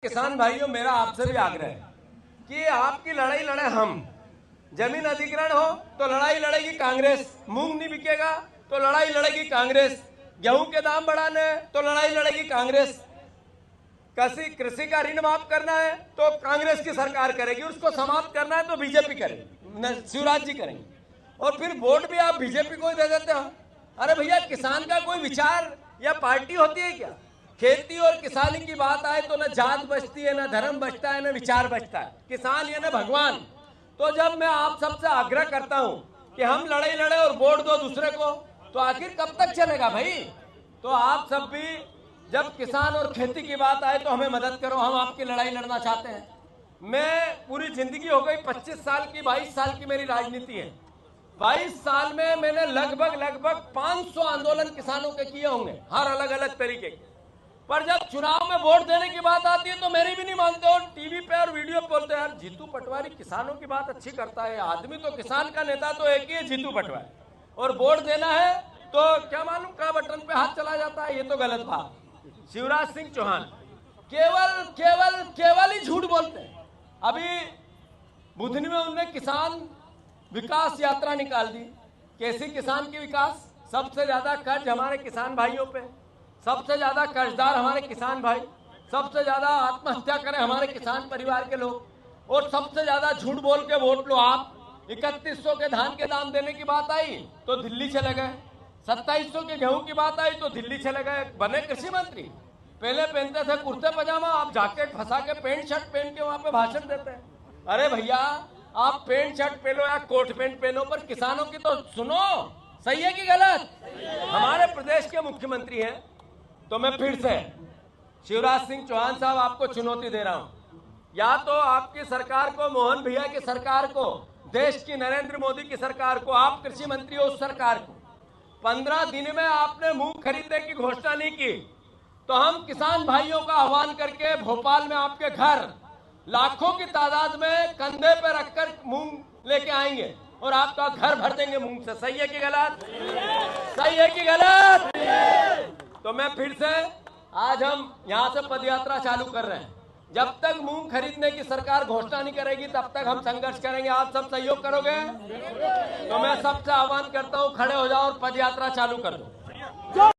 किसान भाइयों, मेरा आपसे भी आग्रह है कि आपकी लड़ाई लड़े हम। जमीन अधिग्रहण हो तो लड़ाई लड़ेगी कांग्रेस, मूंग नहीं बिकेगा तो लड़ाई लड़ेगी कांग्रेस, गेहूं के दाम बढ़ाने तो लड़ाई लड़ेगी कांग्रेस, कृषि का ऋण माफ करना है तो कांग्रेस की सरकार करेगी, उसको समाप्त करना है तो बीजेपी करेगी, शिवराज जी करेंगे। और फिर वोट भी आप बीजेपी को ही दे देते हो। अरे भैया, किसान का कोई विचार या पार्टी होती है क्या? खेती और किसानी की बात आए तो न जात बचती है, न धर्म बचता है, न विचार बचता है। किसान यानी भगवान। तो जब मैं आप सबसे आग्रह करता हूं कि हम लड़ाई लड़े और वोट दो दूसरे को, तो आखिर कब तक चलेगा भाई? तो आप सब भी जब किसान और खेती की बात आए तो हमें मदद करो, हम आपकी लड़ाई लड़ना चाहते हैं। मैं पूरी जिंदगी हो गई 25 साल की, 22 साल की मेरी राजनीति है। 22 साल में मैंने लगभग 500 आंदोलन किसानों के किए होंगे, हर अलग अलग तरीके के। पर जब चुनाव में वोट देने की बात आती है तो मेरी भी नहीं मानते और टीवी पे और वीडियो पे बोलते हैं यार जीतू पटवारी किसानों की बात अच्छी करता है। आदमी तो किसान का नेता तो एक ही है, जीतू पटवारी, और वोट देना है तो क्या मालूम क्या बटन पे हाथ चला जाता है। ये तो गलत बात। शिवराज सिंह चौहान केवल ही झूठ बोलते हैं। अभी बुधनी में उन्होंने किसान विकास यात्रा निकाल दी। कैसी किसान की विकास? सबसे ज्यादा कर्ज हमारे किसान भाइयों पे, सबसे ज्यादा कर्जदार हमारे किसान भाई, सबसे ज्यादा आत्महत्या करें हमारे किसान परिवार के लोग, और सबसे ज्यादा झूठ बोल के वोट लो आप। 3100 के धान के दाम देने की बात आई तो दिल्ली चले गए, 2700 के गेहूं की बात आई तो दिल्ली चले गए। बने कृषि मंत्री, पहले पहनते थे कुर्ते पजामा, आप जैकेट फंसा के पेंट शर्ट पहन के वहां पे भाषण देते हैं। अरे भैया, आप पेंट शर्ट पहनो या कोट पैंट पहनो, पर किसानों की तो सुनो। सही है कि गलत? हमारे प्रदेश के मुख्यमंत्री हैं, तो मैं फिर से शिवराज सिंह चौहान साहब आपको चुनौती दे रहा हूं। या तो आपकी सरकार को, मोहन भैया की सरकार को, देश की नरेंद्र मोदी की सरकार को, आप कृषि मंत्री हो उस सरकार को, 15 दिन में आपने मूंग खरीदने की घोषणा नहीं की तो हम किसान भाइयों का आह्वान करके भोपाल में आपके घर लाखों की तादाद में कंधे पे रखकर मूंग लेके आएंगे और आपका घर भर देंगे मूंग से। सही है कि गलत? सही है कि गलत? तो मैं फिर से आज हम यहां से पदयात्रा चालू कर रहे हैं। जब तक मूंग खरीदने की सरकार घोषणा नहीं करेगी तब तक हम संघर्ष करेंगे। आप सब सहयोग करोगे? तो मैं सबसे आह्वान करता हूं, खड़े हो जाओ और पदयात्रा चालू कर दो।